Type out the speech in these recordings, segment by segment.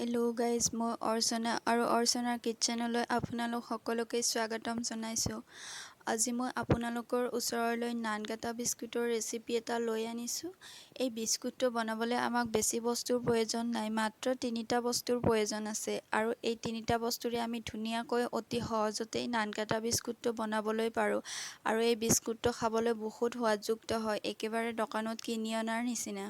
Hello' guys, মই অৰ্চনা আৰু অৰ্চনাৰ কিটচেনলৈ আপোনালোক সকলোকে স্বাগতম জনাইছোঁ। আজি মই আপোনালোকৰ ওচৰলৈ নান কাটা বিস্কুটৰ ৰেচিপি এটা লৈ আনিছোঁ। এই বিস্কুটটো বনাবলৈ আমাক বেছি বস্তুৰ প্ৰয়োজন নাই, মাত্ৰ 3টা বস্তুৰ প্ৰয়োজন আছে। আৰু এই 3টা বস্তুৰে আমি ধুনীয়াকৈ অতি সহজতেই নান কাটা বিস্কুটটো বনাবলৈ পাৰোঁ। আৰু এই বিস্কুটটো খাবলৈ বহুত সোৱাদযুক্ত হয়, একেবাৰে দোকানত কিনি অনাৰ নিচিনা।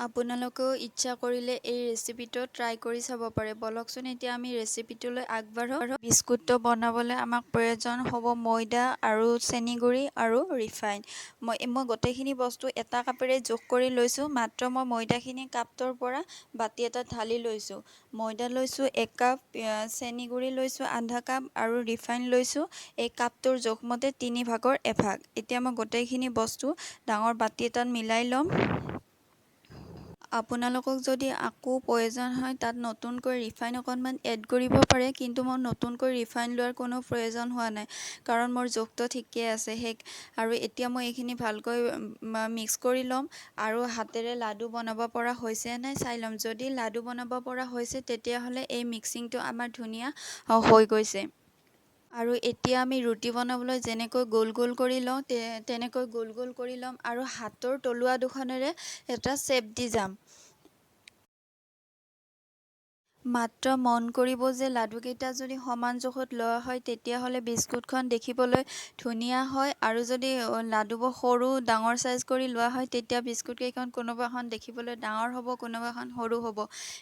আপোনালোকেও ইচ্ছা কৰিলে এই ৰেচিপিটো ট্ৰাই কৰি চাব পাৰে। বলকচোন এতিয়া আমি ৰেচিপিটোলৈ আগবাঢ়ো। বিস্কুটটো বনাবলৈ আমাক প্ৰয়োজন হ'ব ময়দা আৰু চেনি গুড়ি আৰু ৰিফাইন। মই গোটেইখিনি বস্তু এটা কাপেৰে জোখ কৰি লৈছোঁ। মাত্ৰ মই ময়দাখিনি কাপটোৰ পৰা বাতি এটাত ঢালি লৈছোঁ। ময়দা লৈছোঁ 1 কাপ, চেনি গুড়ি লৈছোঁ আধা কাপ আৰু ৰিফাইন লৈছোঁ এই কাপটোৰ জোখমতে 3 ভাগৰ এভাগ। এতিয়া মই গোটেইখিনি বস্তু ডাঙৰ বাতি এটাত মিলাই ল'ম। আপোনালোকক যদি আকৌ প্ৰয়োজন হয় তাত নতুনকৈ ৰিফাইন অকণমান এড কৰিব পাৰে, কিন্তু মই নতুনকৈ ৰিফাইন লোৱাৰ কোনো প্ৰয়োজন হোৱা নাই, কাৰণ মোৰ জোখটো ঠিকেই আছে। আৰু এতিয়া মই এইখিনি ভালকৈ মিক্স কৰি ল'ম আৰু হাতেৰে লাডু বনাব পৰা হৈছে নাই চাই ল'ম। যদি লাডু বনাব পৰা হৈছে তেতিয়াহ'লে এই মিক্সিংটো আমাৰ ধুনীয়া হৈ গৈছে। আৰু এতিয়া আমি ৰুটি বনাবলৈ যেনেকৈ গোল গোল কৰি লওঁ তেনেকৈ গোল গোল কৰি ল'ম আৰু হাতৰ তলুৱা দুখনেৰে এটা শ্বেপ দি যাম। মাত্ৰ মন কৰিব যে লাডুকেইটা যদি সমান জোখত লোৱা হয় তেতিয়াহ'লে বিস্কুটখন দেখিবলৈ ধুনীয়া হয়, আৰু যদি লাডুবোৰ সৰু ডাঙৰ চাইজ কৰি লোৱা হয় তেতিয়া বিস্কুটকেইখন কোনোবাখন দেখিবলৈ ডাঙৰ হ'ব, কোনোবাখন সৰু হ'ব।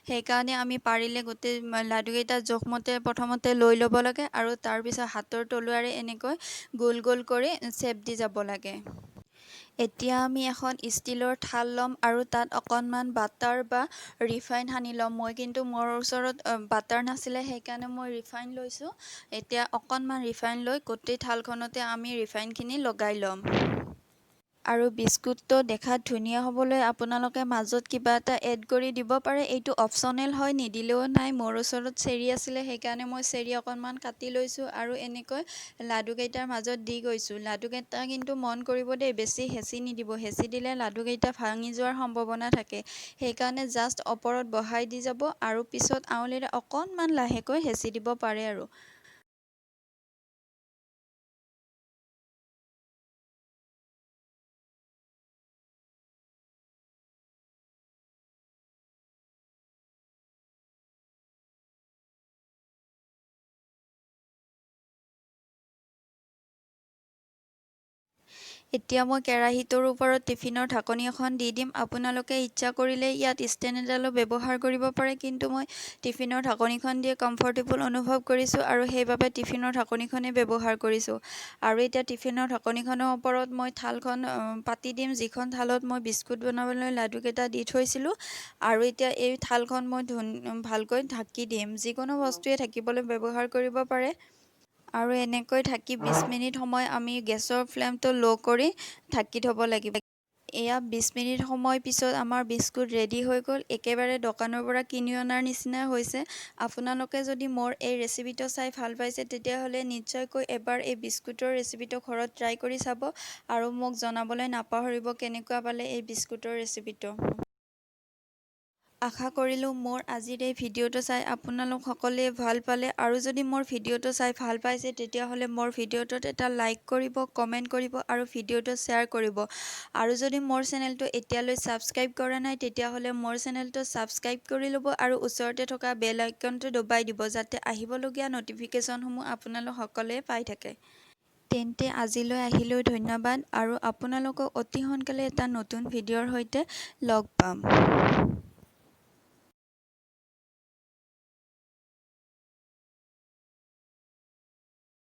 সেইকাৰণে আমি পাৰিলে গোটেই লাডুকেইটা জোখমতে প্ৰথমতে লৈ ল'ব লাগে আৰু তাৰপিছত হাতৰ তলুৱাৰে এনেকৈ গোল গোল কৰি শ্বেপ দি যাব লাগে। এতিয়া আমি এখন ষ্টীলৰ থাল ল'ম আৰু তাত অকণমান বাটাৰ বা ৰিফাইন সানি ল'ম। মই কিন্তু মোৰ ওচৰত বাটাৰ নাছিলে, সেইকাৰণে মই ৰিফাইন লৈছোঁ। এতিয়া অকণমান ৰিফাইন লৈ গোটেই থালখনতে আমি ৰিফাইনখিনি লগাই ল'ম। আৰু বিস্কুটটো দেখাত ধুনীয়া হ'বলৈ আপোনালোকে মাজত কিবা এটা এড কৰি দিব পাৰে, এইটো অপশ্যনেল হয়, নিদিলেও নাই। মোৰ ওচৰত চেৰি আছিলে সেইকাৰণে মই চেৰি অকণমান কাটি লৈছোঁ আৰু এনেকৈ লাডুকেইটাৰ মাজত দি গৈছোঁ। লাডুকেইটা কিন্তু মন কৰিব দেই, বেছি হেঁচি নিদিব, হেঁচি দিলে লাডুকেইটা ভাঙি যোৱাৰ সম্ভাৱনা থাকে। সেইকাৰণে জাষ্ট ওপৰত বহাই দি যাব আৰু পিছত আঙুলিৰে অকণমান লাহেকৈ হেঁচি দিব পাৰে আৰু। এতিয়া মই কেৰাহীটোৰ ওপৰত টিফিনৰ ঢাকনি এখন দি দিম। আপোনালোকে ইচ্ছা কৰিলে ইয়াত ষ্টেণ্ড এডালো ব্যৱহাৰ কৰিব পাৰে, কিন্তু মই টিফিনৰ ঢাকনিখন দিয়ে কমফৰ্টেবল অনুভৱ কৰিছোঁ আৰু সেইবাবে টিফিনৰ ঢাকনিখনেই ব্যৱহাৰ কৰিছোঁ। আৰু এতিয়া টিফিনৰ ঢাকনিখনৰ ওপৰত মই থালখন পাতি দিম, যিখন থালত মই বিস্কুট বনাবলৈ লাডুকেইটা দি থৈছিলোঁ। আৰু এতিয়া এই থালখন মই ভালকৈ ঢাকি দিম। যিকোনো বস্তুৱে ঢাকিবলৈ ব্যৱহাৰ কৰিব পাৰে। আৰু এনেকৈ ঢাকি 20 মিনিট সময় আমি গেছৰ ফ্লেমটো ল' কৰি ঢাকি থ'ব লাগিব। এয়া 20 মিনিট সময় পিছত আমাৰ বিস্কুট ৰেডি হৈ গ'ল, একেবাৰে দোকানৰ পৰা কিনি অনাৰ নিচিনা হৈছে। আপোনালোকে যদি মোৰ এই ৰেচিপিটো চাই ভাল পাইছে তেতিয়াহ'লে নিশ্চয়কৈ এবাৰ এই বিস্কুটৰ ৰেচিপিটো ঘৰত ট্ৰাই কৰি চাব আৰু মোক জনাবলৈ নাপাহৰিব কেনেকুৱা পালে এই বিস্কুটৰ ৰেচিপিটো। আশা কৰিলোঁ মোৰ আজিৰ এই ভিডিঅ'টো চাই আপোনালোক সকলোৱে ভাল পালে, আৰু যদি মোৰ ভিডিঅ'টো চাই ভাল পাইছে তেতিয়াহ'লে মোৰ ভিডিঅ'টোত এটা লাইক কৰিব, কমেণ্ট কৰিব আৰু ভিডিঅ'টো শ্বেয়াৰ কৰিব। আৰু যদি মোৰ চেনেলটো এতিয়ালৈ ছাবস্ক্ৰাইব কৰা নাই তেতিয়াহ'লে মোৰ চেনেলটো ছাবস্ক্ৰাইব কৰি ল'ব আৰু ওচৰতে থকা বেল আইকনটো দবাই দিব, যাতে আহিবলগীয়া ন'টিফিকেশ্যনসমূহ আপোনালোক সকলোৱে পাই থাকে। তেন্তে আজিলৈ আহিলোঁ, ধন্যবাদ, আৰু আপোনালোকক অতি সোনকালে এটা নতুন ভিডিঅ'ৰ সৈতে লগ পাম।